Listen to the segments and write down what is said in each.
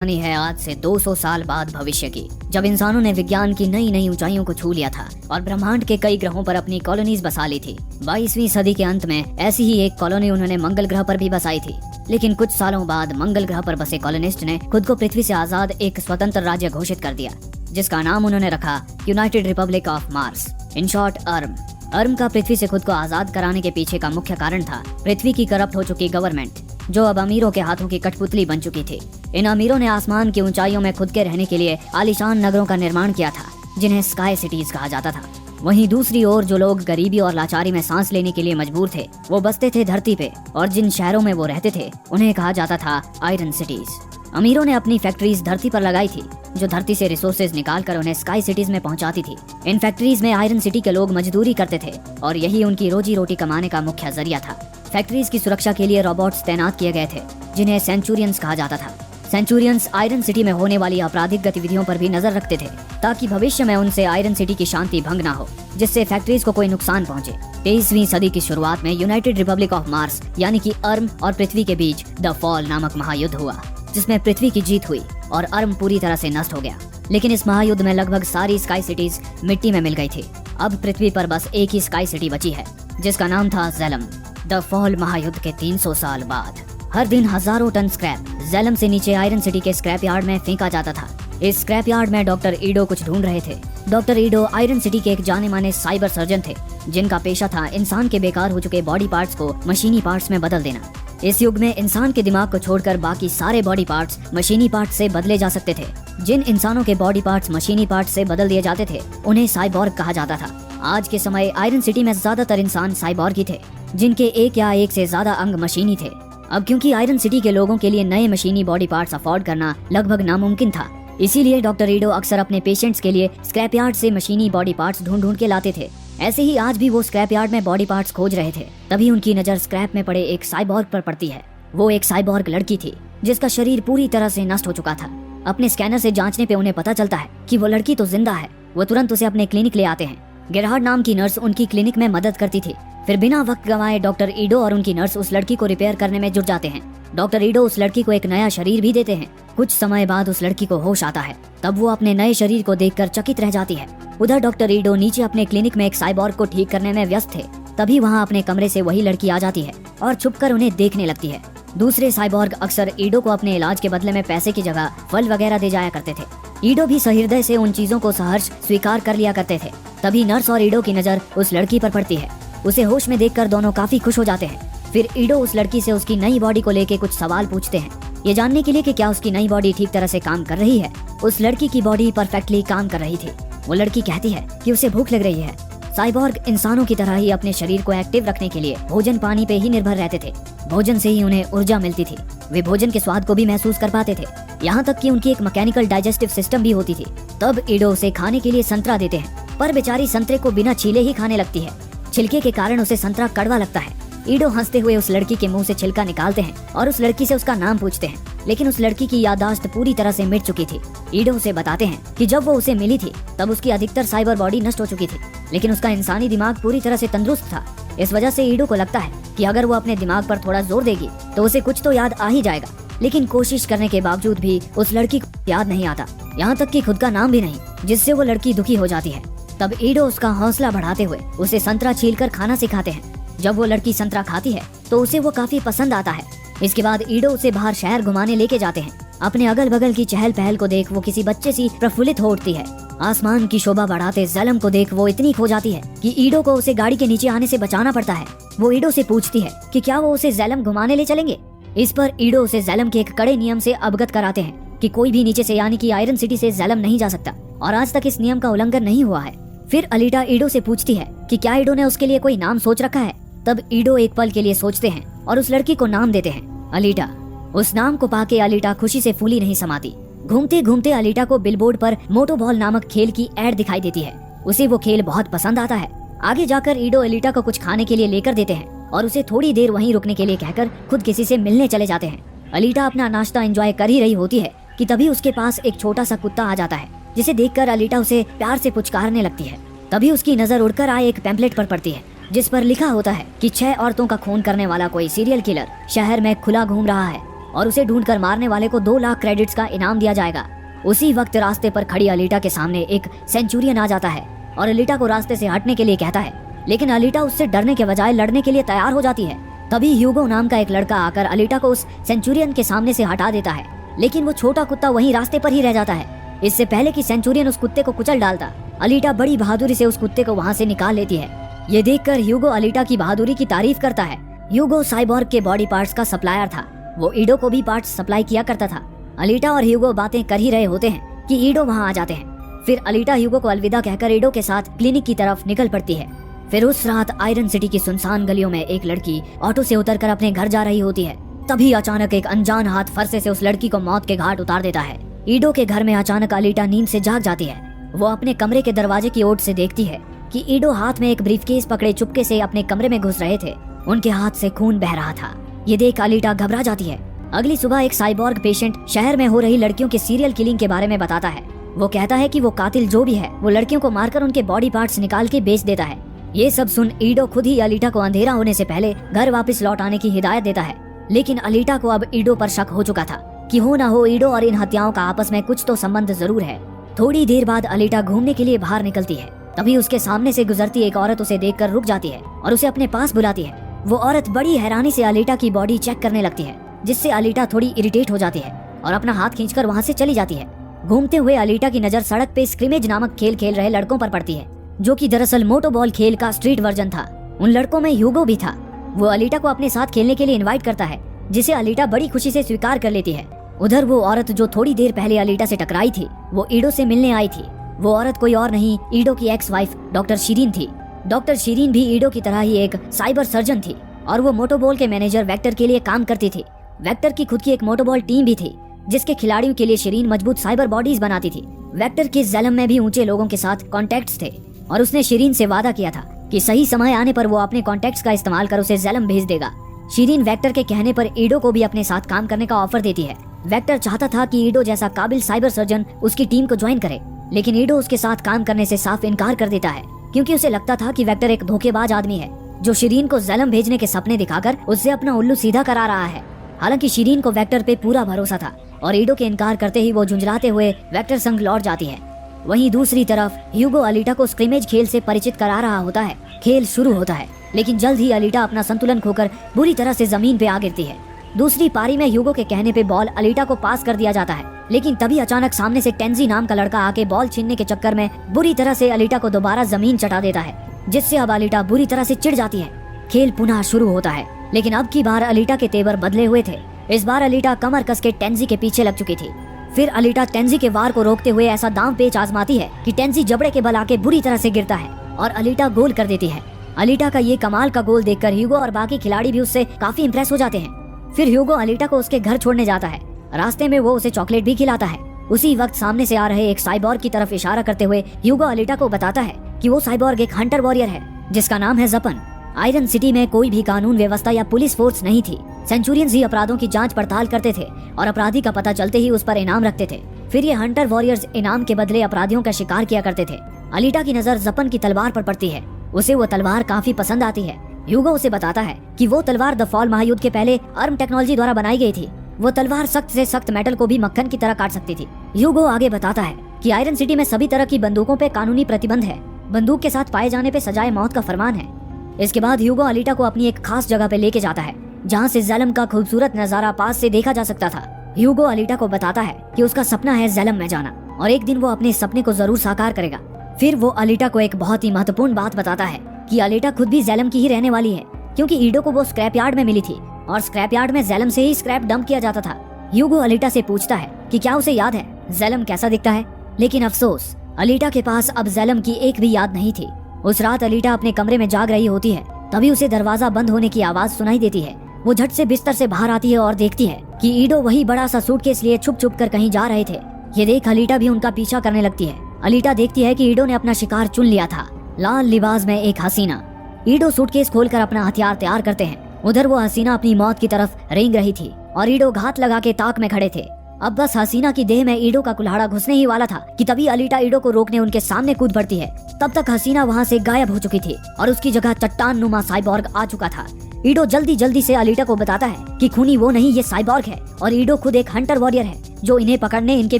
कहानी है आज से 200 साल बाद भविष्य की, जब इंसानों ने विज्ञान की नई नई ऊंचाइयों को छू लिया था और ब्रह्मांड के कई ग्रहों पर अपनी कॉलोनीज बसा ली थी। 22वीं सदी के अंत में ऐसी ही एक कॉलोनी उन्होंने मंगल ग्रह पर भी बसाई थी। लेकिन कुछ सालों बाद मंगल ग्रह पर बसे कॉलोनिस्ट ने खुद को पृथ्वी से आजाद एक स्वतंत्र राज्य घोषित कर दिया, जिसका नाम उन्होंने रखा United Republic of Mars, in short arm. Arm का पृथ्वी से खुद को आजाद कराने के पीछे का मुख्य कारण था पृथ्वी की करप्ट हो चुकी गवर्नमेंट, जो अब अमीरों के हाथों की कठपुतली बन चुकी थी। इन अमीरों ने आसमान की ऊंचाइयों में खुद के रहने के लिए आलीशान नगरों का निर्माण किया था, जिन्हें स्काई सिटीज कहा जाता था। वहीं दूसरी ओर जो लोग गरीबी और लाचारी में सांस लेने के लिए मजबूर थे, वो बसते थे धरती पे, और जिन शहरों में वो रहते थे उन्हें कहा जाता था आयरन सिटीज। अमीरों ने अपनी फैक्ट्रीज धरती पर लगाई थी, जो धरती से रिसोर्सेज निकालकर उन्हें स्काई सिटीज में पहुंचाती थी। इन फैक्ट्रीज में आयरन सिटी के लोग मजदूरी करते थे और यही उनकी रोजी रोटी कमाने का मुख्य जरिया था। फैक्ट्रीज की सुरक्षा के लिए रोबोट्स तैनात किए गए थे, जिन्हें सेंचुरियंस कहा जाता था। सेंचुरियंस आयरन सिटी में होने वाली आपराधिक गतिविधियों पर भी नजर रखते थे, ताकि भविष्य में उनसे आयरन सिटी की शांति भंग ना हो, जिससे फैक्ट्रीज को कोई नुकसान पहुंचे। 23वीं सदी की शुरुआत में यूनाइटेड रिपब्लिक ऑफ मार्स यानी कि अर्म और पृथ्वी के बीच द फॉल नामक महायुद्ध हुआ, जिसमें पृथ्वी की जीत हुई और अर्म पूरी तरह से नष्ट हो गया। लेकिन इस महायुद्ध में लगभग सारी स्काई सिटीज मिट्टी में मिल गई थी। अब पृथ्वी पर बस एक ही स्काई सिटी बची है, जिसका नाम था ज़ेलम। द फॉल महायुद्ध के 300 साल बाद हर दिन हजारों टन स्क्रैप ज़ेलम से नीचे आयरन सिटी के स्क्रैप यार्ड में फेंका जाता था। इस स्क्रैप यार्ड में डॉक्टर ईडो कुछ ढूंढ रहे थे। डॉक्टर ईडो आयरन सिटी के एक जाने माने साइबर सर्जन थे, जिनका पेशा था इंसान के बेकार हो चुके बॉडी पार्ट्स को मशीनी पार्ट्स में बदल देना। इस युग में इंसान के दिमाग को छोड़कर बाकी सारे बॉडी पार्ट्स मशीनी पार्ट्स से बदले जा सकते थे। जिन इंसानों के बॉडी पार्ट्स मशीनी पार्ट्स से बदल दिए जाते थे, उन्हें साइबॉर्ग कहा जाता था। आज के समय आयरन सिटी में ज्यादातर इंसान साइबॉर्ग ही थे, जिनके एक या एक से ज्यादा अंग मशीनी थे। अब क्योंकि आयरन सिटी के लोगों के लिए नए मशीनी बॉडी पार्ट्स अफोर्ड करना लगभग नामुमकिन था, इसीलिए डॉक्टर ईडो अक्सर अपने पेशेंट्स के लिए स्क्रैप यार्ड से मशीनी बॉडी पार्ट्स ढूंढ ढूंढ के लाते थे। ऐसे ही आज भी वो स्क्रैप यार्ड में बॉडी पार्ट्स खोज रहे थे, तभी उनकी नजर स्क्रैप में पड़े एक साइबॉर्ग पर पड़ती है। वो एक साइबॉर्ग लड़की थी, जिसका शरीर पूरी तरह से नष्ट हो चुका था। अपने स्कैनर से जांचने पे उन्हें पता चलता है कि वो लड़की तो जिंदा है। वो तुरंत उसे अपने क्लिनिक ले आते हैं। गेरहार्ड नाम की नर्स उनकी क्लिनिक में मदद करती थी। फिर बिना वक्त गंवाए डॉक्टर ईडो और उनकी नर्स उस लड़की को रिपेयर करने में जुट जाते हैं। डॉक्टर ईडो उस लड़की को एक नया शरीर भी देते हैं। कुछ समय बाद उस लड़की को होश आता है, तब वो अपने नए शरीर को देखकर चकित रह जाती है। उधर डॉक्टर ईडो नीचे अपने क्लिनिक में एक साइबॉर्ग को ठीक करने में व्यस्त थे। तभी वहाँ अपने कमरे से वही लड़की आ जाती है और छुपकर उन्हें देखने लगती है। दूसरे साइबॉर्ग अक्सर ईडो को अपने इलाज के बदले में पैसे की जगह फल वगैरह दे जाया करते थे। ईडो भी सहृदय से उन चीजों को सहर्ष स्वीकार कर लिया करते थे। तभी नर्स और ईडो की नजर उस लड़की पर पड़ती है। उसे होश में देखकर दोनों काफी खुश हो जाते हैं। फिर ईडो उस लड़की से उसकी नई बॉडी को लेके कुछ सवाल पूछते हैं, ये जानने के लिए कि क्या उसकी नई बॉडी ठीक तरह से काम कर रही है। उस लड़की की बॉडी परफेक्टली काम कर रही थी। वो लड़की कहती है कि उसे भूख लग रही है। साइबॉर्ग इंसानों की तरह ही अपने शरीर को एक्टिव रखने के लिए भोजन पानी पे ही निर्भर रहते थे। भोजन से ही उन्हें ऊर्जा मिलती थी। वे भोजन के स्वाद को भी महसूस कर पाते थे, यहाँ तक कि उनकी एक मैकेनिकल डाइजेस्टिव सिस्टम भी होती थी। तब ईडो उसे खाने के लिए संतरा देते हैं, पर बेचारी संतरे को बिना छीले ही खाने लगती है। छिलके के कारण उसे संतरा कड़वा लगता है। ईडो हंसते हुए उस लड़की के मुंह से छिलका निकालते हैं और उस लड़की से उसका नाम पूछते हैं, लेकिन उस लड़की की याददाश्त पूरी तरह से मिट चुकी थी। ईडो उसे बताते हैं कि जब वो उसे मिली थी, तब उसकी अधिकतर साइबर बॉडी नष्ट हो चुकी थी, लेकिन उसका इंसानी दिमाग पूरी तरह से तंदुरुस्त था। इस वजह से ईडो को लगता है कि अगर वो अपने दिमाग पर थोड़ा जोर देगी तो उसे कुछ तो याद आ ही जाएगा। लेकिन कोशिश करने के बावजूद भी उस लड़की को याद नहीं आता, यहाँ तक कि खुद का नाम भी नहीं, जिससे वो लड़की दुखी हो जाती है। तब ईडो उसका हौसला बढ़ाते हुए उसे संतरा छीलकर खाना सिखाते हैं। जब वो लड़की संतरा खाती है तो उसे वो काफी पसंद आता है। इसके बाद ईडो उसे बाहर शहर घुमाने लेके जाते हैं। अपने अगल बगल की चहल पहल को देख वो किसी बच्चे सी प्रफुल्लित हो उठती है। आसमान की शोभा बढ़ाते ज़ेलम को देख वो इतनी खो जाती है कि ईडो को उसे गाड़ी के नीचे आने से बचाना पड़ता है। वो ईडो से पूछती है कि क्या वो उसे ज़ेलम घुमाने ले चलेंगे। इस पर ईडो उसे ज़ेलम के एक कड़े नियम से अवगत कराते हैं कि कोई भी नीचे से यानी कि आयरन सिटी से ज़ेलम नहीं जा सकता, और आज तक इस नियम का उल्लंघन नहीं हुआ है। फिर अलीटा ईडो से पूछती है कि क्या ईडो ने उसके लिए कोई नाम सोच रखा है। तब ईडो एक पल के लिए सोचते हैं और उस लड़की को नाम देते हैं, अलीटा। उस नाम को पाके अलीटा खुशी से फूली नहीं समाती। घूमते घूमते अलीटा को बिलबोर्ड पर मोटो बॉल नामक खेल की एड दिखाई देती है। उसे वो खेल बहुत पसंद आता है। आगे जाकर ईडो अलीटा को कुछ खाने के लिए लेकर देते हैं और उसे थोड़ी देर वहीं रुकने के लिए कहकर खुद किसी से मिलने चले जाते हैं। अलीटा अपना नाश्ता एंजॉय कर ही रही होती है कि तभी उसके पास एक छोटा सा कुत्ता आ जाता है, जिसे देखकर अलीटा उसे प्यार से पुचकारने लगती है। तभी उसकी नजर उड़कर आए एक पैम्पलेट पर पड़ती है, जिस पर लिखा होता है कि 6 औरतों का खून करने वाला कोई सीरियल किलर शहर में खुला घूम रहा है। और उसे ढूंढकर मारने वाले को 2 लाख क्रेडिट्स का इनाम दिया जाएगा। उसी वक्त रास्ते पर खड़ी अलीटा के सामने एक सेंचुरियन आ जाता है और अलीटा को रास्ते से हटने के लिए कहता है, लेकिन अलीटा उससे डरने के बजाय लड़ने के लिए तैयार हो जाती है। तभी ह्यूगो नाम का एक लड़का आकर अलीटा को उस सेंचुरियन के सामने से हटा देता है, लेकिन वो छोटा कुत्ता वहीं रास्ते पर ही रह जाता है। इससे पहले कि सेंचुरियन उस कुत्ते को कुचल डालता, अलीटा बड़ी बहादुरी से उस कुत्ते को वहाँ से निकाल लेती है। ये देखकर ह्यूगो अलीटा की बहादुरी की तारीफ करता है। ह्यूगो साइबॉर्ग के बॉडी पार्ट्स का सप्लायर था, वो ईडो को भी पार्ट्स सप्लाई किया करता था। अलीटा और ह्यूगो बातें कर ही रहे होते हैं कि ईडो वहाँ आ जाते हैं। फिर अलीटा ह्यूगो को अलविदा कहकर ईडो के साथ क्लिनिक की तरफ निकल पड़ती है। फिर उस रात आयरन सिटी की सुनसान गलियों में एक लड़की ऑटो से उतरकर अपने घर जा रही होती है। तभी अचानक एक अनजान हाथ फरसे से उस लड़की को मौत के घाट उतार देता है। ईडो के घर में अचानक अलीटा नींद से जाग जाती है। वो अपने कमरे के दरवाजे की ओट से देखती है कि ईडो हाथ में एक ब्रीफकेस पकड़े चुपके से अपने कमरे में घुस रहे थे। उनके हाथ से खून बह रहा था। ये देख अलीटा घबरा जाती है। अगली सुबह एक साइबॉर्ग पेशेंट शहर में हो रही लड़कियों के सीरियल किलिंग के बारे में बताता है। वो कहता है कि वो कातिल जो भी है वो लड़कियों को मारकर उनके बॉडी पार्ट्स निकाल के बेच देता है। ये सब सुन ईडो खुद ही अलीटा को अंधेरा होने से पहले घर वापस लौट आने की हिदायत देता है। लेकिन अलीटा को अब ईडो पर शक हो चुका था कि हो ना हो ईडो और इन हत्याओं का आपस में कुछ तो संबंध जरूर है। थोड़ी देर बाद अलीटा घूमने के लिए बाहर निकलती है। तभी उसके सामने से गुजरती एक औरत उसे देखकर रुक जाती है और उसे अपने पास बुलाती है। वो औरत बड़ी हैरानी से अलीटा की बॉडी चेक करने लगती है, जिससे अलीटा थोड़ी इरिटेट हो जाती है और अपना हाथ खींचकर वहाँ से चली जाती है। घूमते हुए अलीटा की नजर सड़क पे स्क्रिमेज नामक खेल खेल रहे लड़कों पर पड़ती है, जो कि दरअसल मोटोबॉल खेल का स्ट्रीट वर्जन था। उन लड़कों में ह्यूगो भी था। वो अलीटा को अपने साथ खेलने के लिए इनवाइट करता है, जिसे अलीटा बड़ी खुशी से स्वीकार कर लेती है। उधर वो औरत जो थोड़ी देर पहले अलीटा से टकराई थी, वो ईडो से मिलने आई थी। वो औरत कोई और नहीं, ईडो की एक्स वाइफ डॉक्टर शीरीन थी। डॉक्टर शीरीन भी ईडो की तरह ही एक साइबर सर्जन थी और वो मोटोबॉल के मैनेजर वेक्टर के लिए काम करती थी। वेक्टर की खुद की एक मोटोबॉल टीम भी थी, जिसके खिलाड़ियों के लिए शीरीन मजबूत साइबर बॉडीज बनाती थी। वेक्टर के ज़ेलम में भी ऊंचे लोगों के साथ कॉन्टेक्ट्स थे और उसने शीरीन से वादा किया था कि सही समय आने पर वो अपने कॉन्टेक्ट्स का इस्तेमाल कर उसे ज़ेलम भेज देगा। शीरीन वेक्टर के कहने पर ईडो को भी अपने साथ काम करने का ऑफर देती है। वेक्टर चाहता था कि ईडो जैसा काबिल साइबर सर्जन उसकी टीम को ज्वाइन करे, लेकिन ईडो उसके साथ काम करने से साफ इनकार कर देता है, क्योंकि उसे लगता था कि वेक्टर एक धोखेबाज आदमी है जो शीरीन को ज़ेलम भेजने के सपने दिखाकर उससे अपना उल्लू सीधा करा रहा है। हालांकि शीरीन को वेक्टर पे पूरा भरोसा था और ईडो के इनकार करते ही वो झुंझलाते हुए वेक्टर संग लौट जाती है। वहीं दूसरी तरफ ह्यूगो अलीटा को स्क्रिमेज खेल से परिचित करा रहा होता है। खेल शुरू होता है, लेकिन जल्द ही अलीटा अपना संतुलन खोकर बुरी तरह से जमीन पे आ गिरती है। दूसरी पारी में ह्यूगो के कहने पे बॉल अलीटा को पास कर दिया जाता है, लेकिन तभी अचानक सामने से टेंजी नाम का लड़का आके बॉल छीनने के चक्कर में बुरी तरह से अलीटा को दोबारा जमीन चटा देता है, जिससे अब अलीटा बुरी तरह से चिढ़ जाती है। खेल पुनः शुरू होता है, लेकिन अब की बार अलीटा के तेवर बदले हुए थे। इस बार अलीटा कमर कस के टेंजी के पीछे लग चुकी थी। फिर अलीटा टेंजी के वार को रोकते हुए ऐसा दांव पेच आजमाती है कि टेंजी जबड़े के बल आके बुरी तरह से गिरता है और अलीटा गोल कर देती है। अलीटा का ये कमाल का गोल देखकर ह्यूगो और बाकी खिलाड़ी भी उससे काफी इंप्रेस हो जाते हैं। फिर ह्यूगो अलीटा को उसके घर छोड़ने जाता है। रास्ते में वो उसे चॉकलेट भी खिलाता है। उसी वक्त सामने से आ रहे एक साइबॉर्ग की तरफ इशारा करते हुए ह्यूगो अलीटा को बताता है कि वो साइबॉर्ग एक हंटर वॉरियर है, जिसका नाम है जपन। आयरन सिटी में कोई भी कानून व्यवस्था या पुलिस फोर्स नहीं थी। सेंचुरियंस ही अपराधों की जांच पड़ताल करते थे और अपराधी का पता चलते ही उस पर इनाम रखते थे। फिर ये हंटर वॉरियर्स इनाम के बदले अपराधियों का शिकार किया करते थे। अलीटा की नजर जपन की तलवार पर पड़ती है। उसे वो तलवार काफी पसंद आती है। ह्यूगो उसे बताता है कि वो तलवार द फॉल महायुद्ध के पहले अर्म टेक्नोलॉजी द्वारा बनाई गई थी। वो तलवार सख्त से सख्त मेटल को भी मक्खन की तरह काट सकती थी। ह्यूगो आगे बताता है कि आयरन सिटी में सभी तरह की बंदूकों पे कानूनी प्रतिबंध है। बंदूक के साथ पाए जाने पे सजाए मौत का फरमान है। इसके बाद ह्यूगो अलीटा को अपनी एक खास जगह पे लेके जाता है, जहाँ से ज़ेलम का खूबसूरत नजारा पास से देखा जा सकता था। ह्यूगो अलीटा को बताता है कि उसका सपना है ज़ेलम में जाना और एक दिन वो अपने सपने को जरूर साकार करेगा। फिर वो अलीटा को एक बहुत ही महत्वपूर्ण बात बताता है कि अलीटा खुद भी ज़ेलम की ही रहने वाली है, क्योंकि ईडो को वो स्क्रैप यार्ड में मिली थी और स्क्रैप यार्ड में ज़ेलम से ही स्क्रैप डंप किया जाता था। ह्यूगो अलीटा से पूछता है कि क्या उसे याद है ज़ेलम कैसा दिखता है, लेकिन अफसोस अलीटा के पास अब ज़ेलम की एक भी याद नहीं थी। उस रात अलीटा अपने कमरे में जाग रही होती है, तभी उसे दरवाजा बंद होने की आवाज सुनाई देती है। वो झट से बिस्तर से बाहर आती है और देखती है कि ईडो वही बड़ा सा सूटकेस लिए छुप छुप कर कहीं जा रहे थे। ये देख अलीटा भी उनका पीछा करने लगती है। अलीटा देखती है कि ईडो ने अपना शिकार चुन लिया था, लाल लिबास में एक हसीना। ईडो सूटकेस खोलकर अपना हथियार तैयार करते हैं। उधर वो हसीना अपनी मौत की तरफ रेंग रही थी और ईडो घात लगा के ताक में खड़े थे। अब बस हसीना की देह में ईडो का कुल्हाड़ा घुसने ही वाला था कि तभी अलीटा ईडो को रोकने उनके सामने कूद पड़ती है। तब तक हसीना वहाँ से गायब हो चुकी थी और उसकी जगह चट्टान नुमा साइबॉर्ग आ चुका था। ईडो जल्दी जल्दी से अलीटा को बताता है कि खूनी वो नहीं, ये साइबॉर्ग है और ईडो खुद एक हंटर वॉरियर है जो इन्हें पकड़ने इनके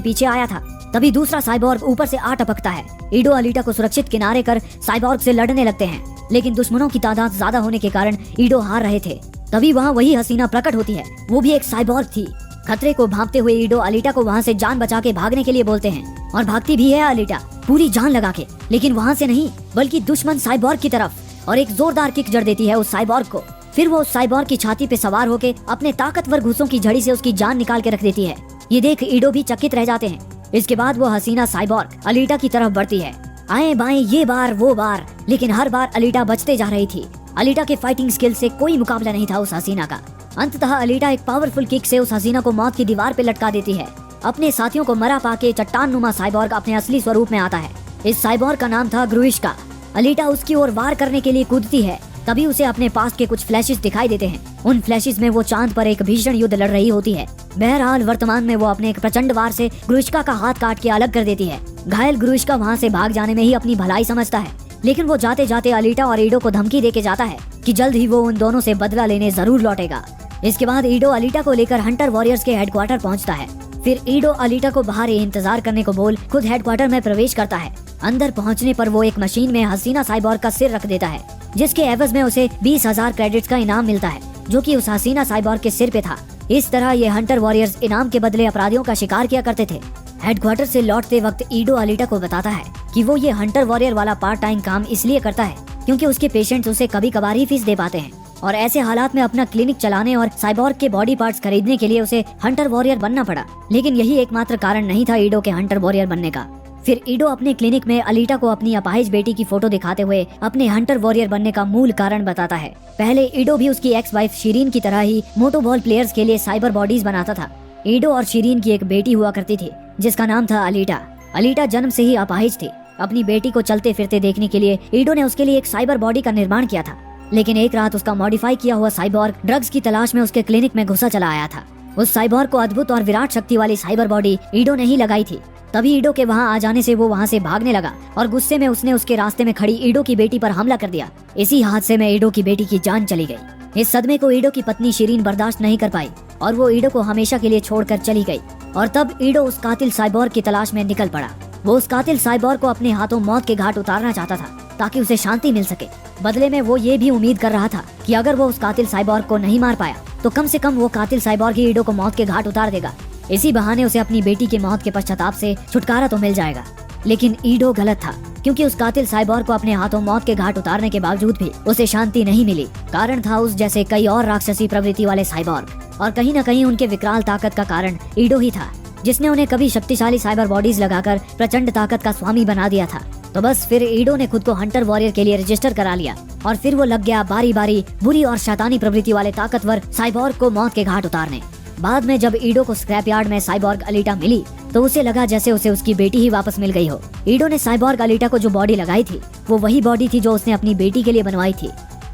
पीछे आया था। तभी दूसरा साइबॉर्ग ऊपर से आ टपकता है। ईडो अलीटा को सुरक्षित किनारे कर साइबॉर्ग से लड़ने लगते हैं, लेकिन दुश्मनों की तादाद ज्यादा होने के कारण ईडो हार रहे थे। तभी वहाँ वही हसीना प्रकट होती है, वो भी एक साइबॉर्ग थी। खतरे को भांपते हुए ईडो अलीटा को वहाँ से जान बचा के भागने के लिए बोलते हैं और भागती भी है अलीटा पूरी जान लगा के, लेकिन वहाँ से नहीं बल्कि दुश्मन साइबॉर्ग की तरफ, और एक जोरदार किक जड़ देती है उस साइबॉर्ग को। फिर वो उस साइबॉर्ग की छाती पे सवार होके अपने ताकतवर घूंसों की झड़ी से उसकी जान निकाल के रख देती है। ये देख ईडो भी चकित रह जाते हैं। इसके बाद वो हसीना साइबॉर्ग अलीटा की तरफ बढ़ती है, आए बाएं ये बार वो बार, लेकिन हर बार अलीटा बचते जा रही थी। अलीटा के फाइटिंग स्किल से कोई मुकाबला नहीं था उस हसीना का। अंततः अलीटा एक पावरफुल किक से उस हसीना को मौत की दीवार पे लटका देती है। अपने साथियों को मरा पाके चट्टान नुमा साइबॉर्ग अपने असली स्वरूप में आता है। इस साइबॉर्ग का नाम था ग्रुइश्का। अलीटा उसकी ओर वार करने के लिए कूदती है, तभी उसे अपने पास के कुछ फ्लैशेस दिखाई देते हैं। उन फ्लैशेस में वो चांद पर एक भीषण युद्ध लड़ रही होती है। बहरहाल वर्तमान में वो अपने एक प्रचंड वार से ग्रुइश्का का हाथ काट के अलग कर देती है। घायल ग्रुइश्का वहाँ से भाग जाने में ही अपनी भलाई समझता है, लेकिन वो जाते जाते अलीटा और ईडो को धमकी देके जाता है कि जल्द ही वो उन दोनों से बदला लेने जरूर लौटेगा। इसके बाद ईडो अलीटा को लेकर हंटर वॉरियर्स के हेडक्वार्टर पहुंचता है। फिर ईडो अलीटा को बाहर इंतजार करने को बोल खुद हेडक्वार्टर में प्रवेश करता है। अंदर पहुंचने पर वो एक मशीन में हसीना साइबॉर्ग का सिर रख देता है, जिसके एवज में उसे 20,000 क्रेडिट्स का इनाम मिलता है, जो कि उस हसीना साइबॉर्ग के सिर पे था। इस तरह ये हंटर वॉरियर्स इनाम के बदले अपराधियों का शिकार किया करते थे। हेडक्वार्टर से लौटते वक्त ईडो अलीटा को बताता है कि वो ये हंटर वॉरियर वाला पार्ट टाइम काम इसलिए करता है क्योंकि उसके पेशेंट्स उसे कभी कभार ही फीस दे पाते हैं, और ऐसे हालात में अपना क्लिनिक चलाने और साइबॉर्ग के बॉडी पार्ट्स खरीदने के लिए उसे हंटर वॉरियर बनना पड़ा। लेकिन यही एकमात्र कारण नहीं था ईडो के हंटर वॉरियर बनने का। फिर ईडो अपने क्लिनिक में अलीटा को अपनी अपाहिज बेटी की फोटो दिखाते हुए अपने हंटर वॉरियर बनने का मूल कारण बताता है। पहले ईडो भी उसकी एक्स वाइफ शिरीन की तरह ही मोटोबॉल प्लेयर्स के लिए साइबर बॉडीज बनाता था। ईडो और शिरीन की एक बेटी हुआ करती थी जिसका नाम था अलीटा। अलीटा जन्म से ही अपाहिज थी। अपनी बेटी को चलते फिरते देखने के लिए ईडो ने उसके लिए एक साइबर बॉडी का निर्माण किया था, लेकिन एक रात उसका मॉडिफाई किया हुआ साइबॉर्ग ड्रग्स की तलाश में उसके क्लिनिक में घुसा चला आया था। उस साइबॉर्ग को अद्भुत और विराट शक्ति वाली साइबर बॉडी ईडो ने ही लगाई थी। तभी ईडो के वहाँ आ जाने से वो वहाँ से भागने लगा और गुस्से में उसने उसके रास्ते में खड़ी ईडो की बेटी पर हमला कर दिया। इसी हादसे में ईडो की बेटी की जान चली गई। इस सदमे को ईडो की पत्नी शिरीन बर्दाश्त नहीं कर पाई और वो ईडो को हमेशा के लिए छोड़कर चली गई। और तब ईडो उस कातिल साइबॉर्ग की तलाश में निकल पड़ा। वो उस कातिल साइबॉर्ग को अपने हाथों मौत के घाट उतारना चाहता था ताकि उसे शांति मिल सके। बदले में वो ये भी उम्मीद कर रहा था कि अगर वो उस कातिल साइबॉर्ग को नहीं मार पाया तो कम से कम वो कातिल साइबॉर्ग ही ईडो को मौत के घाट उतार देगा। इसी बहाने उसे अपनी बेटी की मौत के पश्चाताप से छुटकारा तो मिल जाएगा। लेकिन ईडो गलत था, क्योंकि उस कातिल साइबॉर्ग को अपने हाथों मौत के घाट उतारने के बावजूद भी उसे शांति नहीं मिली। कारण था उस जैसे कई और राक्षसी प्रवृत्ति वाले साइबॉर्ग, और कहीं न कहीं उनके विकराल ताकत का कारण ईडो ही था, जिसने उन्हें कभी शक्तिशाली साइबर बॉडीज लगाकर प्रचंड ताकत का स्वामी बना दिया था। तो बस फिर ईडो ने खुद को हंटर वॉरियर के लिए रजिस्टर करा लिया और फिर वो लग गया बारी बारी बुरी और शैतानी प्रवृत्ति वाले ताकतवर साइबॉर्ग को मौत के घाट उतारने। बाद में जब ईडो को स्क्रैप यार्ड में साइबॉर्ग अलीटा मिली तो उसे लगा जैसे उसे उसकी बेटी ही वापस मिल गई हो। ईडो ने साइबॉर्ग अलीटा को जो बॉडी लगाई थी वो वही बॉडी थी जो उसने अपनी बेटी के लिए बनवाई थी।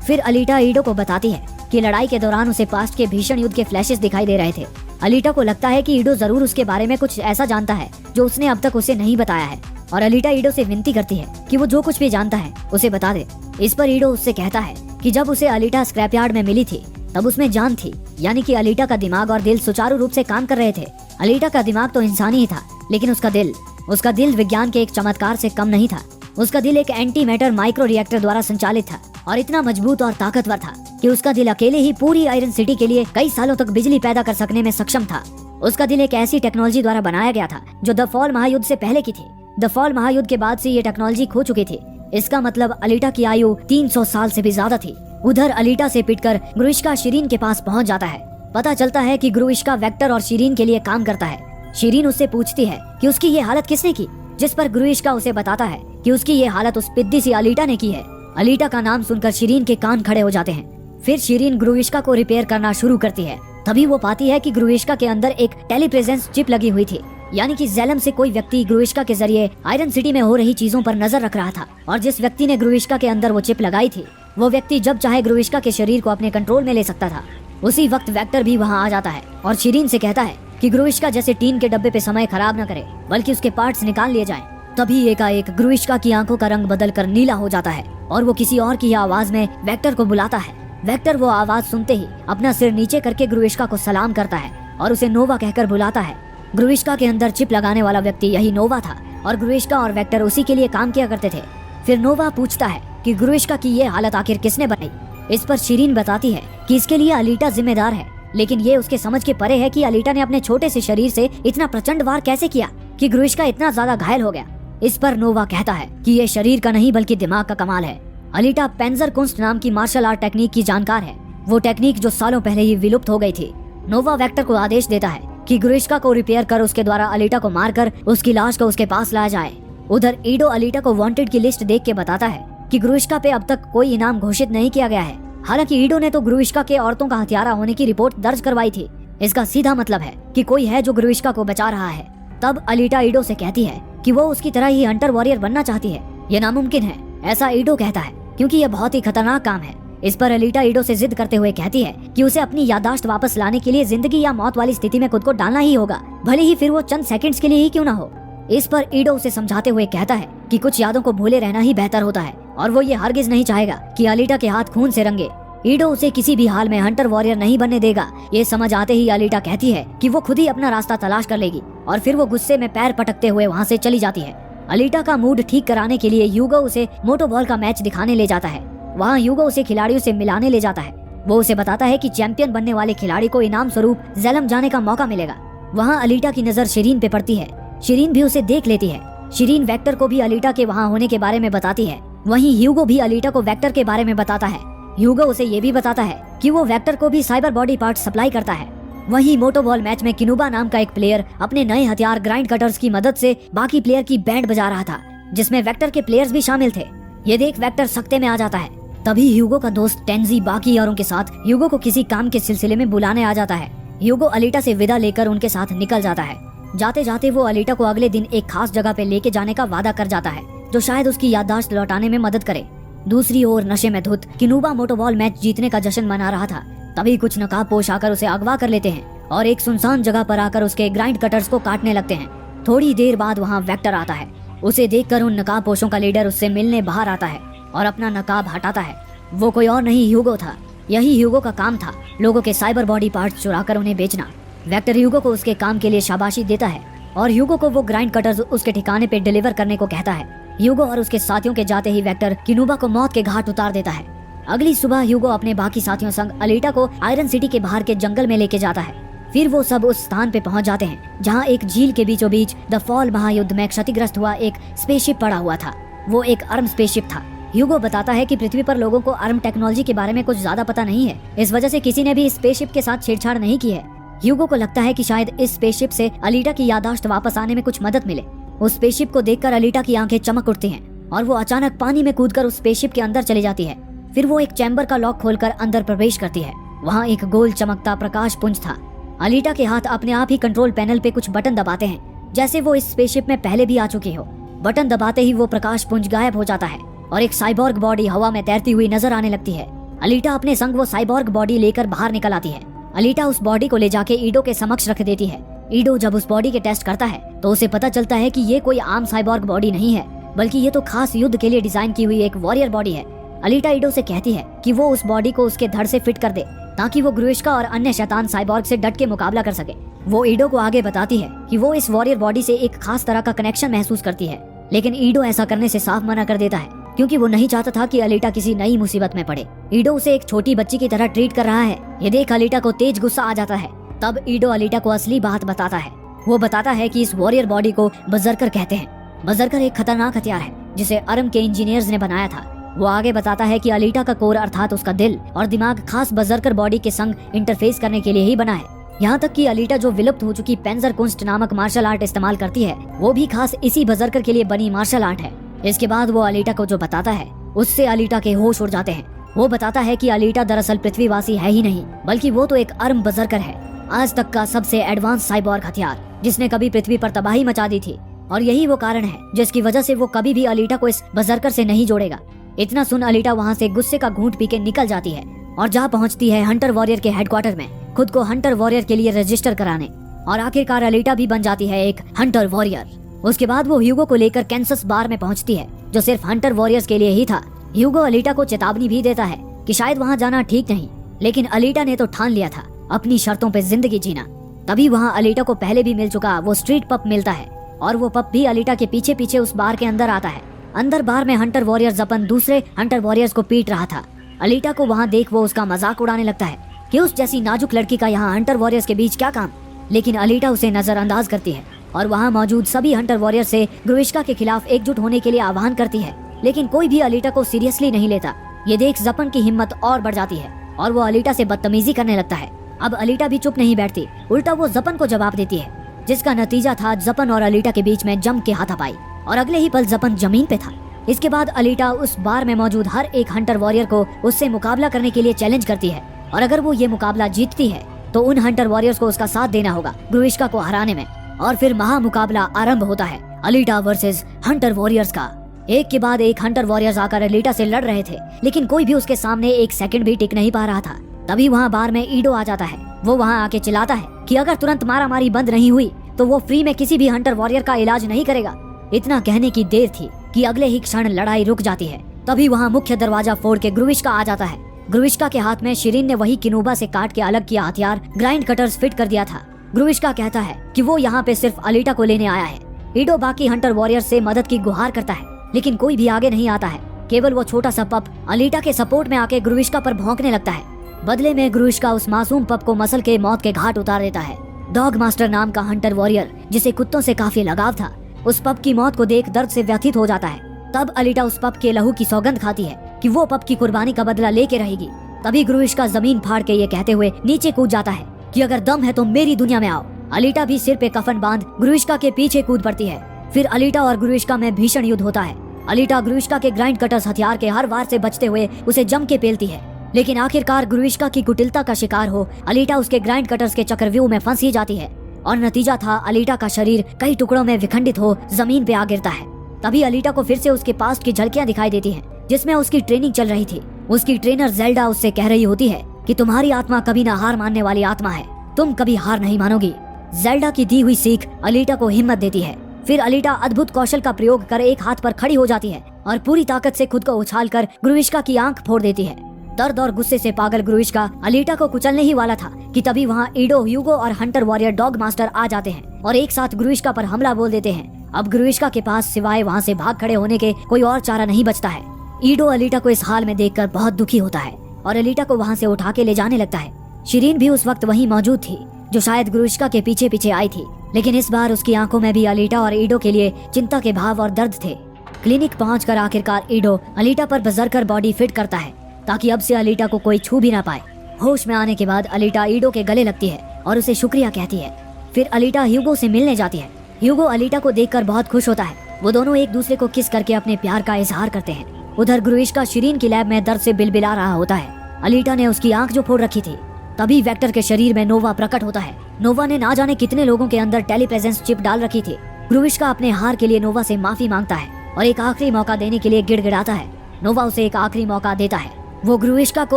फिर अलीटा ईडो को बताती है कि लड़ाई के दौरान उसे पास्ट के भीषण युद्ध के फ्लैशेस दिखाई दे रहे थे। अलीटा को लगता है कि ईडो जरूर उसके बारे में कुछ ऐसा जानता है जो उसने अब तक उसे नहीं बताया है, और अलीटा ईडो से विनती करती है कि वो जो कुछ भी जानता है उसे बता दे। इस पर ईडो उससे कहता है कि जब उसे अलीटा स्क्रैप यार्ड में मिली थी तब उसमें जान थी, यानी कि अलीटा का दिमाग और दिल सुचारू रूप से काम कर रहे थे। अलीटा का दिमाग तो इंसानी ही था, लेकिन उसका दिल विज्ञान के एक चमत्कार से कम नहीं था। उसका दिल एक एंटी मैटर माइक्रो रिएक्टर द्वारा संचालित था और इतना मजबूत और ताकतवर था कि उसका दिल अकेले ही पूरी आयरन सिटी के लिए कई सालों तक बिजली पैदा कर सकने में सक्षम था। उसका दिल एक ऐसी टेक्नोलॉजी द्वारा बनाया गया था जो द फॉल महायुद्ध से पहले की थी। द फॉल महायुद्ध के बाद से ये टेक्नोलॉजी खो चुकी थी। इसका मतलब अलीटा की आयु 300 साल से भी ज्यादा थी। उधर अलीटा से पिटकर ग्रुइश्का शिरीन के पास पहुंच जाता है। पता चलता है कि ग्रुइश्का वेक्टर और शिरीन के लिए काम करता है। शिरीन उससे पूछती है कि उसकी ये हालत किसने की, जिस पर ग्रुइश्का उसे बताता है कि उसकी ये हालत उस पिद्दी सी अलीटा ने की है। अलीटा का नाम सुनकर शिरीन के कान खड़े हो जाते हैं। फिर शिरीन ग्रुइश्का को रिपेयर करना शुरू करती है। तभी वो पाती है कि ग्रुइश्का के अंदर एक टेलीप्रेजेंस चिप लगी हुई थी, यानी कि ज़ेलम से कोई व्यक्ति ग्रुइश्का के जरिए आयरन सिटी में हो रही चीजों पर नजर रख रहा था, और जिस व्यक्ति ने ग्रुइश्का के अंदर वो चिप लगाई थी वो व्यक्ति जब चाहे ग्रुइश्का के शरीर को अपने कंट्रोल में ले सकता था। उसी वक्त वेक्टर भी वहाँ आ जाता है और शिरीन से कहता है कि ग्रुइश्का जैसे टीन के डब्बे पे समय खराब न करे, बल्कि उसके पार्ट्स निकाल लिए जाएं। तभी एकाएक ग्रुइश्का की आंखों का रंग बदल कर नीला हो जाता है और वो किसी और की आवाज में वेक्टर को बुलाता है। वेक्टर वो आवाज सुनते ही अपना सिर नीचे करके ग्रुविश्का को सलाम करता है और उसे नोवा कहकर बुलाता है। ग्रुविश्का के अंदर चिप लगाने वाला व्यक्ति यही नोवा था और ग्रुविश्का और वेक्टर उसी के लिए काम किया करते थे। फिर नोवा पूछता है कि ग्रुविश्का की ये हालत आखिर किसने बनाई। इस पर शिरीन बताती है कि इसके लिए अलीटा जिम्मेदार है, लेकिन ये उसके समझ के परे है कि अलीटा ने अपने छोटे से शरीर से इतना प्रचंड वार कैसे किया कि ग्रुविश्का इतना ज्यादा घायल हो गया। इस पर नोवा कहता है कि ये शरीर का नहीं बल्कि दिमाग का कमाल है। अलीटा पेंजर कुंस्ट नाम की मार्शल आर्ट टेक्निक की जानकार है, वो टेक्निक जो सालों पहले ही विलुप्त हो गई थी। नोवा वेक्टर को आदेश देता है कि ग्रुविश्का को रिपेयर कर उसके द्वारा अलीटा को मारकर उसकी लाश को उसके पास लाया जाए। उधर ईडो अलीटा को वांटेड की लिस्ट देख के बताता है कि ग्रुविश्का पे अब तक कोई इनाम घोषित नहीं किया गया है। हालांकि ईडो ने तो ग्रुविश्का के औरतों का हत्यारा होने की रिपोर्ट दर्ज करवाई थी। इसका सीधा मतलब है कि कोई है जो ग्रुविश्का को बचा रहा है। तब अलीटा ईडो से कहती है कि वो उसकी तरह ही हंटर वॉरियर बनना चाहती है। ये नामुमकिन है, ऐसा ईडो कहता है, क्योंकि यह बहुत ही खतरनाक काम है। इस पर अलीटा ईडो से जिद करते हुए कहती है कि उसे अपनी याददाश्त वापस लाने के लिए जिंदगी या मौत वाली स्थिति में खुद को डालना ही होगा, भले ही फिर वो चंद सेकंड्स के लिए ही क्यों ना हो। इस पर ईडो उसे समझाते हुए कहता है कि कुछ यादों को भूले रहना ही बेहतर होता है और वो ये हरगिज नहीं चाहेगा कि अलीटा के हाथ खून से रंगे। ईडो उसे किसी भी हाल में हंटर वॉरियर नहीं बनने देगा। ये समझ आते ही अलीटा कहती है कि वो खुद ही अपना रास्ता तलाश कर लेगी और फिर वो गुस्से में पैर पटकते हुए वहाँ से चली जाती है। अलीटा का मूड ठीक कराने के लिए ह्यूगो उसे मोटोबॉल का मैच दिखाने ले जाता है। वहाँ ह्यूगो उसे खिलाड़ियों से मिलाने ले जाता है। वो उसे बताता है कि चैंपियन बनने वाले खिलाड़ी को इनाम स्वरूप ज़ेलम जाने का मौका मिलेगा। वहाँ अलीटा की नजर शिरीन पे पड़ती है। शिरीन भी उसे देख लेती है। शिरीन वेक्टर को भी अलीटा के वहाँ होने के बारे में बताती है। वहीं ह्यूगो भी अलीटा को वेक्टर के बारे में बताता है। ह्यूगो उसे ये भी बताता है कि वो वेक्टर को भी साइबर बॉडी पार्ट सप्लाई करता है। वहीं मोटोबॉल मैच में किनुबा नाम का एक प्लेयर अपने नए हथियार ग्राइंड कटर्स की मदद से बाकी प्लेयर की बैंड बजा रहा था, जिसमें वेक्टर के प्लेयर्स भी शामिल थे। ये देख वेक्टर सख्ते में आ जाता है। तभी ह्यूगो का दोस्त टेंजी बाकी औरों के साथ ह्यूगो को किसी काम के सिलसिले में बुलाने आ जाता है। ह्यूगो अलीटा से विदा लेकर उनके साथ निकल जाता है। जाते जाते वो अलीटा को अगले दिन एक खास जगह पे लेके जाने का वादा कर जाता है, जो शायद उसकी याददाश्त लौटाने में मदद करे। दूसरी ओर नशे में धुत किनुबा मोटोबॉल मैच जीतने का जश्न मना रहा था। तभी कुछ नकाबपोश आकर उसे अगवा कर लेते हैं और एक सुनसान जगह पर आकर उसके ग्राइंड कटर्स को काटने लगते हैं। थोड़ी देर बाद वहाँ वेक्टर आता है। उसे देखकर उन नकाबपोशों का लीडर उससे मिलने बाहर आता है और अपना नकाब हटाता है। वो कोई और नहीं ह्यूगो था। यही ह्यूगो का काम था, लोगों के साइबर बॉडी पार्ट्स चुराकर उन्हें बेचना। वेक्टर ह्यूगो को उसके काम के लिए शाबाशी देता है और ह्यूगो को वो ग्राइंड कटर्स उसके ठिकाने पे डिलीवर करने को कहता है। ह्यूगो और उसके साथियों के जाते ही वेक्टर किनुबा को मौत के घाट उतार देता है। अगली सुबह ह्यूगो अपने बाकी साथियों संग अलीटा को आयरन सिटी के बाहर के जंगल में लेके जाता है। फिर वो सब उस स्थान पे पहुंच जाते हैं जहां एक झील के बीचों बीच द फॉल महायुद्ध में क्षतिग्रस्त हुआ एक स्पेसशिप पड़ा हुआ था। वो एक आर्म स्पेसशिप था। ह्यूगो बताता है कि पृथ्वी पर लोगों को आर्म टेक्नोलॉजी के बारे में कुछ ज्यादा पता नहीं है, इस वजह से किसी ने भी इस स्पेसशिप के साथ छेड़छाड़ नहीं की है। ह्यूगो को लगता है कि शायद इस स्पेसशिप से अलीटा की याददाश्त वापस आने में कुछ मदद मिले। उस स्पेसशिप को देखकर अलीटा की आंखें चमक उठती हैं और वो अचानक पानी में कूदकर उस स्पेसशिप के अंदर चली जाती है। फिर वो एक चैम्बर का लॉक खोलकर अंदर प्रवेश करती है। वहाँ एक गोल चमकता प्रकाश पुंज था। अलीटा के हाथ अपने आप ही कंट्रोल पैनल पे कुछ बटन दबाते हैं, जैसे वो इस स्पेसशिप में पहले भी आ चुकी हो। बटन दबाते ही वो प्रकाश पुंज गायब हो जाता है और एक साइबॉर्ग बॉडी हवा में तैरती हुई नजर आने लगती है। अलीटा अपने संग वो साइबॉर्ग बॉडी लेकर बाहर निकल आती है। अलीटा उस बॉडी को ले जाके ईडो के समक्ष रख देती है। ईडो जब उस बॉडी के टेस्ट करता है तो उसे पता चलता है कि ये कोई आम साइबॉर्ग बॉडी नहीं है, बल्कि ये तो खास युद्ध के लिए डिजाइन की हुई एक वॉरियर बॉडी है। अलीटा ईडो से कहती है कि वो उस बॉडी को उसके धड़ से फिट कर दे ताकि वो ग्रुविश्का और अन्य शैतान साइबॉर्ग से डट के मुकाबला कर सके। वो ईडो को आगे बताती है कि वो इस वॉरियर बॉडी से एक खास तरह का कनेक्शन महसूस करती है, लेकिन ईडो ऐसा करने से साफ मना कर देता है क्योंकि वो नहीं चाहता था कि अलीटा किसी नई मुसीबत में पड़े। ईडो उसे एक छोटी बच्ची की तरह ट्रीट कर रहा है। ये देख अलीटा को तेज गुस्सा आ जाता है। तब ईडो अलीटा को असली बात बताता है। वो बताता है कि इस वॉरियर बॉडी को बजरकर कहते हैं। बजरकर एक खतरनाक हथियार है जिसे आर्म के इंजीनियर्स ने बनाया था। वो आगे बताता है कि अलीटा का कोर अर्थात उसका दिल और दिमाग खास बजरकर बॉडी के संग इंटरफेस करने के लिए ही बना है। यहाँ तक कि अलीटा जो विलुप्त हो चुकी पेंजर कुंस्ट नामक मार्शल आर्ट इस्तेमाल करती है, वो भी खास इसी बजरकर के लिए बनी मार्शल आर्ट है। इसके बाद वो अलीटा को जो बताता है उससे अलीटा के होश उड़ जाते हैं। वो बताता है कि अलीटा दरअसल पृथ्वीवासी है ही नहीं, बल्कि वो तो एक आर्म बजरकर है, आज तक का सबसे एडवांस साइबॉर्ग हथियार जिसने कभी पृथ्वी पर तबाही मचा दी थी। और यही वो कारण है जिसकी वजह से वो कभी भी अलीटा को इस बजरकर से नहीं जोड़ेगा। इतना सुन अलीटा वहाँ से गुस्से का घूंट पी के निकल जाती है और जा पहुँचती है हंटर वॉरियर के हेडक्वार्टर में, खुद को हंटर वॉरियर के लिए रजिस्टर कराने। और आखिरकार अलीटा भी बन जाती है एक हंटर वॉरियर। उसके बाद वो ह्यूगो को लेकर कैंसस बार में पहुंचती है, जो सिर्फ हंटर वॉरियर्स के लिए ही था। ह्यूगो अलीटा को चेतावनी भी देता है कि शायद वहाँ जाना ठीक नहीं, लेकिन अलीटा ने तो ठान लिया था अपनी शर्तों पे जिंदगी जीना। तभी वहाँ अलीटा को पहले भी मिल चुका वो स्ट्रीट पप मिलता है और वो पप भी अलीटा के पीछे पीछे उस बार के अंदर आता है। अंदर बार में हंटर वॉरियर जपन दूसरे हंटर वॉरियर्स को पीट रहा था। अलीटा को वहाँ देख वो उसका मजाक उड़ाने लगता है कि उस जैसी नाजुक लड़की का यहाँ हंटर वॉरियर्स के बीच क्या काम, लेकिन अलीटा उसे नजरअंदाज करती है और वहाँ मौजूद सभी हंटर वॉरियर से ग्रुविश्का के खिलाफ एकजुट होने के लिए आह्वान करती है, लेकिन कोई भी अलीटा को सीरियसली नहीं लेता। ये देख जपन की हिम्मत और बढ़ जाती है और वो अलीटा से बदतमीजी करने लगता है। अब अलीटा भी चुप नहीं बैठती, उल्टा वो जपन को जवाब देती है, जिसका नतीजा था जपन और अलीटा के बीच में जम के हाथापाई और अगले ही पल जपन जमीन पे था। इसके बाद अलीटा उस बार में मौजूद हर एक हंटर वॉरियर को उससे मुकाबला करने के लिए चैलेंज करती है और अगर वो ये मुकाबला जीतती है तो उन हंटर वॉरियर्स को उसका साथ देना होगा ग्रुविश्का को हराने में। और फिर महा मुकाबला आरंभ होता है अलीटा वर्सेस हंटर वॉरियर्स का। एक के बाद एक हंटर वॉरियर्स आकर अलीटा से लड़ रहे थे, लेकिन कोई भी उसके सामने एक सेकंड भी टिक नहीं पा रहा था। तभी वहाँ बार में ईडो आ जाता है। वो वहाँ आके चिल्लाता है कि अगर तुरंत मारामारी बंद नहीं हुई तो वो फ्री में किसी भी हंटर वॉरियर का इलाज नहीं करेगा। इतना कहने की देर थी कि अगले ही क्षण लड़ाई रुक जाती है। तभी वहाँ मुख्य दरवाजा फोड़ के ग्रुविश्का आ जाता है। ग्रुविश्का के हाथ में शिरीन ने वही किनूबा से काट के अलग किया हथियार ग्राइंड कटर्स फिट कर दिया था। ग्रुविश्का कहता है कि वो यहाँ पे सिर्फ अलीटा को लेने आया है। ईडो बाकी हंटर वॉरियर से मदद की गुहार करता है, लेकिन कोई भी आगे नहीं आता है। केवल वो छोटा सा पप अलीटा के सपोर्ट में आके ग्रुविश्का पर भौंकने लगता है। बदले में ग्रुविश्का उस मासूम पप को मसल के मौत के घाट उतार देता है। डॉग मास्टर नाम का हंटर वॉरियर, जिसे कुत्तों से काफी लगाव था, उस पप की मौत को देख दर्द से व्यथित हो जाता है। तब अलीटा उस पप के लहू की सौगंध खाती है कि वो पप की कुर्बानी का बदला लेके रहेगी। तभी ग्रुविश्का जमीन फाड़ के ये कहते हुए नीचे कूद जाता है कि अगर दम है तो मेरी दुनिया में आओ। अलीटा भी सिर पे कफन बांध ग्रुविश्का के पीछे कूद पड़ती है। फिर अलीटा और ग्रुविश्का में भीषण युद्ध होता है। अलीटा ग्रुविश्का के ग्राइंड कटर्स हथियार के हर वार से बचते हुए उसे जम के पेलती है, लेकिन आखिरकार ग्रुविश्का की कुटिलता का शिकार हो अलीटा उसके ग्राइंड कटर्स के चक्रव्यूह में फंस ही जाती है और नतीजा था अलीटा का शरीर कई टुकड़ों में विखंडित हो जमीन पे आ गिरता है। तभी अलीटा को फिर से उसके पास्ट की झलकियां दिखाई देती हैं, जिसमें उसकी ट्रेनिंग चल रही थी। उसकी ट्रेनर जेल्डा उससे कह रही होती है कि तुम्हारी आत्मा कभी ना हार मानने वाली आत्मा है, तुम कभी हार नहीं मानोगी। जेल्डा की दी हुई सीख अलीटा को हिम्मत देती है। फिर अलीटा अद्भुत कौशल का प्रयोग कर एक हाथ पर खड़ी हो जाती है और पूरी ताकत से खुद को उछालकर ग्रुविश्का की आंख फोड़ देती है। दर्द और गुस्से से पागल ग्रुविश्का अलीटा को कुचलने ही वाला था कि तभी वहाँ ईडो, ह्यूगो और हंटर वॉरियर डॉग मास्टर आ जाते हैं और एक साथ ग्रुविश्का पर हमला बोल देते हैं। अब ग्रुविश्का के पास सिवाय वहाँ से भाग खड़े होने के कोई और चारा नहीं बचता है। ईडो अलीटा को इस हाल में देखकर बहुत दुखी होता है और अलीटा को वहाँ से उठा के ले जाने लगता है। शिरीन भी उस वक्त वहीं मौजूद थी, जो शायद ग्रुविश्का के पीछे पीछे आई थी, लेकिन इस बार उसकी आंखों में भी अलीटा और ईडो के लिए चिंता के भाव और दर्द थे। क्लिनिक पहुंचकर आखिरकार ईडो अलीटा पर बजरकर बॉडी फिट करता है ताकि अब से अलीटा को कोई छू भी ना पाए। होश में आने के बाद अलीटा ईडो के गले लगती है और उसे शुक्रिया कहती है। फिर अलीटा ह्यूगो से मिलने जाती है। ह्यूगो अलीटा को देखकर बहुत खुश होता है। वो दोनों एक दूसरे को किस करके अपने प्यार का इजहार करते हैं। उधर ग्रुविश्का शिरीन की लैब में दर्द से बिलबिला रहा होता है। अलीटा ने उसकी आंख जो फोड़ रखी थी। तभी वेक्टर के शरीर में नोवा प्रकट होता है। नोवा ने ना जाने कितने लोगों के अंदर टेलीप्रेजेंस चिप डाल रखी थी। ग्रुविश्का अपने हार के लिए नोवा से माफी मांगता है और एक आखिरी मौका देने के लिए गिड़गिड़ाता है। नोवा उसे एक आखिरी मौका देता है। वो ग्रुविश्का को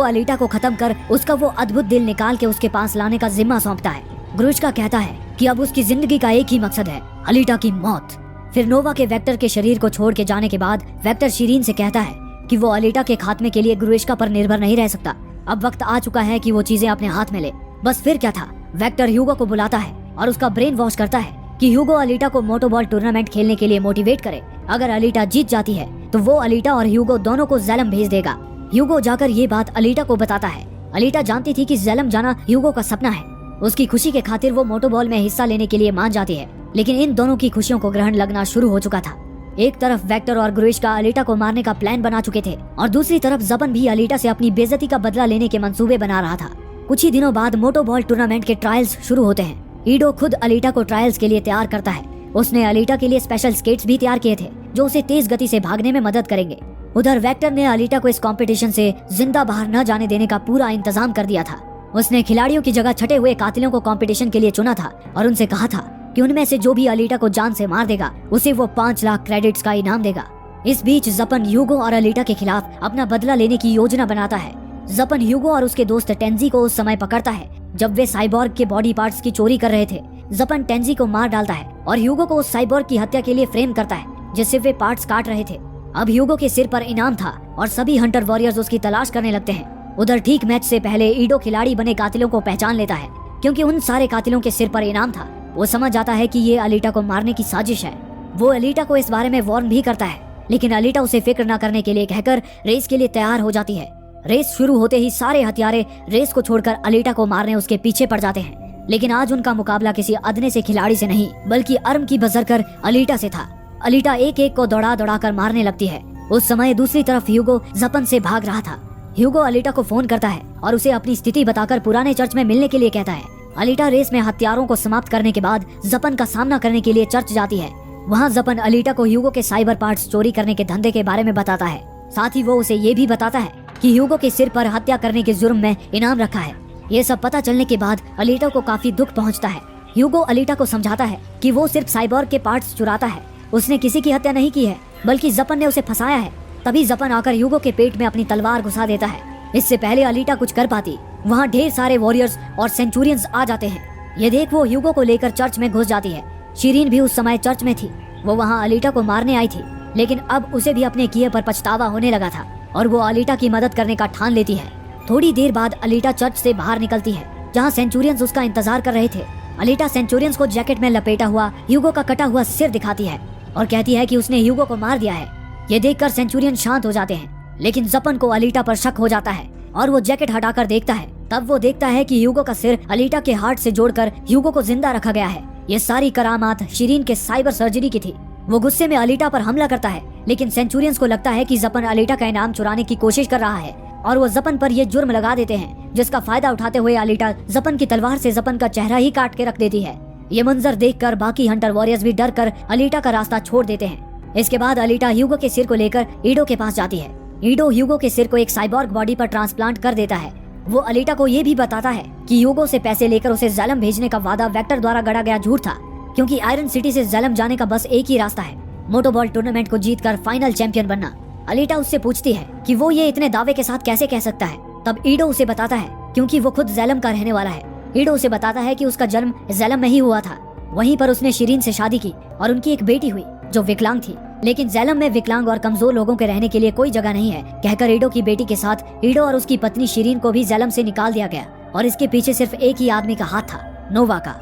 अलीटा को खत्म कर उसका वो अद्भुत दिल निकाल के उसके पास लाने का जिम्मा सौंपता है। ग्रुविश्का कहता है कि अब उसकी जिंदगी का एक ही मकसद है, अलीटा की मौत। फिर नोवा के वेक्टर के शरीर को छोड़ के जाने के बाद वेक्टर शिरीन से कहता है कि वो अलीटा के खात्मे के लिए ग्रुविश्का पर निर्भर नहीं रह सकता। अब वक्त आ चुका है कि वो चीजें अपने हाथ में ले। बस फिर क्या था, वेक्टर ह्यूगो को बुलाता है और उसका ब्रेन वॉश करता है कि ह्यूगो अलीटा को मोटोबॉल टूर्नामेंट खेलने के लिए मोटिवेट करे। अगर अलीटा जीत जाती है तो वो अलीटा और ह्यूगो दोनों को ज़ेलम भेज देगा। ह्यूगो जाकर ये बात अलीटा को बताता है। अलीटा जानती थी कि ज़ेलम जाना ह्यूगो का सपना है। उसकी खुशी के खातिर वो मोटोबॉल में हिस्सा लेने के लिए मान जाती है, लेकिन इन दोनों की खुशियों को ग्रहण लगना शुरू हो चुका था। एक तरफ वेक्टर और ग्रुविश्का अलीटा को मारने का प्लान बना चुके थे और दूसरी तरफ जपन भी अलीटा से अपनी बेइज्जती का बदला लेने के मंसूबे बना रहा था। कुछ ही दिनों बाद मोटोबॉल टूर्नामेंट के ट्रायल्स शुरू होते हैं। ईडो खुद अलीटा को ट्रायल्स के लिए तैयार करता है। उसने अलीटा के लिए स्पेशल स्केट्स भी तैयार किए थे जो उसे तेज गति से भागने में मदद करेंगे। उधर वेक्टर ने अलीटा को इस कंपटीशन से जिंदा बाहर न जाने देने का पूरा इंतजाम कर दिया था। उसने खिलाड़ियों की जगह छठे हुए कातिलों को कंपटीशन के लिए चुना था और उनसे कहा था कि उनमें से जो भी अलीटा को जान से मार देगा उसे वो 5 लाख क्रेडिट्स का इनाम देगा। इस बीच जपन ह्यूगो और अलीटा के खिलाफ अपना बदला लेने की योजना बनाता है। जपन ह्यूगो और उसके दोस्त टेंजी को उस समय पकड़ता है जब वे साइबोर्ग के बॉडी पार्ट्स की चोरी कर रहे थे। जपन टेंजी को मार डालता है और ह्यूगो को उस साइबोर्ग की हत्या के लिए फ्रेम करता है जिससे वे पार्ट्स काट रहे थे। अब ह्यूगो के सिर पर इनाम था और सभी हंटर वॉरियर्स उसकी तलाश करने लगते हैं। उधर ठीक मैच से पहले ईडो खिलाड़ी बने कातिलों को पहचान लेता है, क्योंकि उन सारे कातिलों के सिर पर इनाम था। वो समझ जाता है कि ये अलीटा को मारने की साजिश है। वो अलीटा को इस बारे में वार्न भी करता है, लेकिन अलीटा उसे फिक्र न करने के लिए कहकर रेस के लिए तैयार हो जाती है। रेस शुरू होते ही सारे हथियारे रेस को छोड़कर अलीटा को मारने उसके पीछे पड़ जाते हैं। लेकिन आज उनका मुकाबला किसी अदने से खिलाड़ी से नहीं, बल्कि अर्म की बजरकर अलीटा से था। अलीटा एक एक को दौड़ा दौड़ा कर मारने लगती है। उस समय दूसरी तरफ ह्यूगो जपन से भाग रहा था। ह्यूगो अलीटा को फोन करता है और उसे अपनी स्थिति बताकर पुराने चर्च में मिलने के लिए कहता है। अलीटा रेस में हथियारों को समाप्त करने के बाद जपन का सामना करने के लिए चर्च जाती है। वहाँ जपन अलीटा को ह्यूगो के साइबर पार्ट्स चोरी करने के धंधे के बारे में बताता है। साथ ही वो उसे ये भी बताता है कि ह्यूगो के सिर पर हत्या करने के जुर्म में इनाम रखा है। ये सब पता चलने के बाद अलीटा को काफी दुख पहुंचता है। ह्यूगो अलीटा को समझाता है कि वो सिर्फ साइबोर्ग के पार्ट्स चुराता है, उसने किसी की हत्या नहीं की है, बल्कि जपन ने उसे फंसाया है। तभी जपन आकर ह्यूगो के पेट में अपनी तलवार घुसा देता है। इससे पहले अलीटा कुछ कर पाती, वहाँ ढेर सारे वॉरियर्स और सेंचुरियंस आ जाते हैं। ये देख वो ह्यूगो को लेकर चर्च में घुस जाती है। शिरीन भी उस समय चर्च में थी। वो वहाँ अलीटा को मारने आई थी, लेकिन अब उसे भी अपने किए पर पछतावा होने लगा था और वो अलीटा की मदद करने का ठान लेती है। थोड़ी देर बाद अलीटा चर्च से बाहर निकलती है, जहाँ सेंचुरियंस उसका इंतजार कर रहे थे। अलीटा सेंचुरियंस को जैकेट में लपेटा हुआ ह्यूगो का कटा हुआ सिर दिखाती है और कहती है कि उसने ह्यूगो को मार दिया है। ये देखकर सेंचुरियन शांत हो जाते हैं, लेकिन जपन को अलीटा पर शक हो जाता है और वो जैकेट हटाकर देखता है। तब वो देखता है कि ह्यूगो का सिर अलीटा के हार्ट से जोड़कर ह्यूगो को जिंदा रखा गया है। ये सारी करामात शिरीन के साइबर सर्जरी की थी। वो गुस्से में अलीटा पर हमला करता है, लेकिन सेंचुरियंस को लगता है कि जपन अलीटा का इनाम चुराने की कोशिश कर रहा है और वो जपन पर ये जुर्म लगा देते हैं, जिसका फायदा उठाते हुए अलीटा जपन की तलवार से जपन का चेहरा ही काट के रख देती है। ये मंजर देखकर बाकी हंटर वॉरियर्स भी डर कर अलीटा का रास्ता छोड़ देते हैं। इसके बाद अलीटा ह्यूगो के सिर को लेकर ईडो के पास जाती है। ईडो ह्यूगो के सिर को एक साइबोर्ग बॉडी पर ट्रांसप्लांट कर देता है। वो अलीटा को ये भी बताता है कि ह्यूगो से पैसे लेकर उसे ज़ैलम भेजने का वादा वेक्टर द्वारा गढ़ा गया झूठ था, क्योंकि आयरन सिटी से ज़ैलम जाने का बस एक ही रास्ता है, मोटोबॉल टूर्नामेंट को जीतकर फाइनल चैंपियन बनना। अलीटा उससे पूछती है कि वो ये इतने दावे के साथ कैसे कह सकता है। तब ईडो उसे बताता है क्योंकि वो खुद ज़ैलम का रहने वाला है। ईडो उसे बताता है कि उसका जन्म ज़ैलम में ही हुआ था। वहीं पर उसने शिरीन से शादी की और उनकी एक बेटी हुई जो विकलांग थी, लेकिन ज़ैलम में विकलांग और कमजोर लोगों के रहने के लिए कोई जगह नहीं है कहकर ईडो की बेटी के साथ ईडो और उसकी पत्नी शिरीन को भी ज़ैलम से निकाल दिया गया और इसके पीछे सिर्फ एक ही आदमी का हाथ था, नोवा का।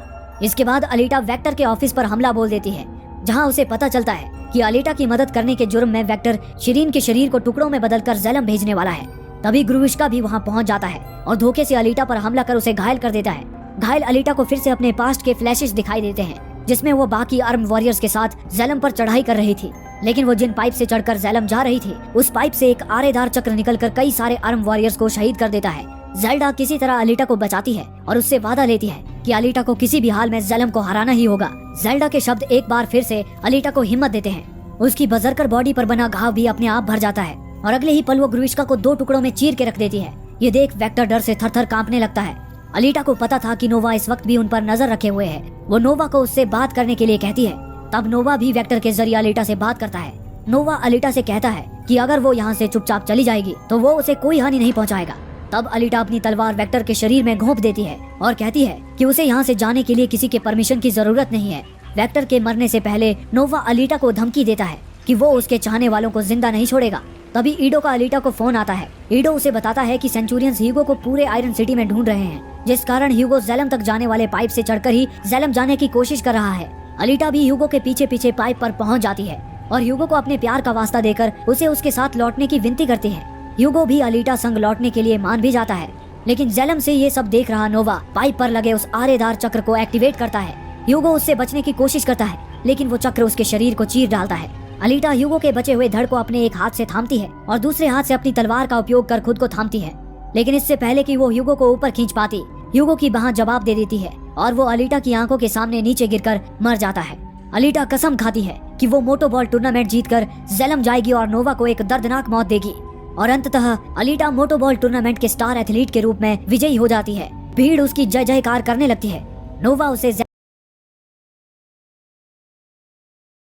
इसके बाद अलीटा वेक्टर के ऑफिस पर हमला बोल देती है, जहां उसे पता चलता है कि अलीटा की मदद करने के जुर्म में वेक्टर शिरीन के शरीर को टुकड़ों में बदलकर ज़ैलम भेजने वाला है। तभी ग्रुविश्का भी वहां पहुंच जाता है और धोखे से अलीटा पर हमला कर उसे घायल कर देता है। घायल अलीटा को फिर से अपने पास्ट के फ्लैशेस दिखाई देते हैं, जिसमें वो बाकी आर्म वॉरियर्स के साथ ज़ैलम पर चढ़ाई कर रही थी। लेकिन वो जिन पाइप से चढ़कर ज़ैलम जा रही थी, उस पाइप से एक आरेदार चक्र निकलकर कई सारे आर्म वॉरियर्स को शहीद कर देता है। ज़ेल्डा किसी तरह अलीटा को बचाती है और उससे वादा लेती है कि अलीटा को किसी भी हाल में ज़ैलम को हराना ही होगा। ज़ेल्डा के शब्द एक बार फिर से अलीटा को हिम्मत देते हैं। उसकी बजरकर बॉडी पर बना घाव भी अपने आप भर जाता है और अगले ही पल वो ग्रुविश्का को 2 टुकड़ों में चीर के रख देती है। ये देख वेक्टर डर से थर-थर कांपने लगता है। अलीटा को पता था कि नोवा इस वक्त भी उन पर नजर रखे हुए है। वो नोवा को उससे बात करने के लिए कहती है। तब नोवा भी वेक्टर के जरिए अलीटा से बात करता है। नोवा अलीटा से कहता है कि अगर वो यहाँ से चुपचाप चली जाएगी तो वो उसे कोई हानि नहीं पहुँचाएगा। तब अलीटा अपनी तलवार वेक्टर के शरीर में घोंप देती है और कहती है कि उसे यहाँ से जाने के लिए किसी के परमिशन की जरूरत नहीं है। वेक्टर के मरने से पहले नोवा अलीटा को धमकी देता है कि वो उसके चाहने वालों को जिंदा नहीं छोड़ेगा। तभी ईडो का अलीटा को फोन आता है। ईडो उसे बताता है कि सेंचुरियंस ह्यूगो को पूरे आयरन सिटी में ढूंढ रहे हैं, जिस कारण ह्यूगो ज़ैलम तक जाने वाले पाइप से चढ़कर ही ज़ैलम जाने की कोशिश कर रहा है। अलीटा भी ह्यूगो के पीछे पीछे पाइप पर पहुंच जाती है और ह्यूगो को अपने प्यार का वास्ता देकर उसे उसके साथ लौटने की विनती करती है। ह्यूगो भी अलीटा संग लौटने के लिए मान भी जाता है, लेकिन ज़ैलम से ये सब देख रहा नोवा पाइप पर लगे उस आरेदार चक्र को एक्टिवेट करता है। ह्यूगो उससे बचने की कोशिश करता है, लेकिन वो चक्र उसके शरीर को चीर डालता है। अलीटा ह्यूगो के बचे हुए धड़ को अपने एक हाथ से थामती है और दूसरे हाथ से अपनी तलवार का उपयोग कर खुद को थामती है, लेकिन इससे पहले कि वो ह्यूगो को ऊपर खींच पाती, ह्यूगो की बाह जवाब दे देती है और वो अलीटा की आंखों के सामने नीचे गिरकर मर जाता है। अलीटा कसम खाती है कि वो मोटोबॉल टूर्नामेंट जीतकर ज़ैलम जाएगी और नोवा को एक दर्दनाक मौत देगी और अंततः अलीटा मोटोबॉल टूर्नामेंट के स्टार एथलीट के रूप में विजयी हो जाती है। भीड़ उसकी जय जयकार करने लगती है। नोवा उसे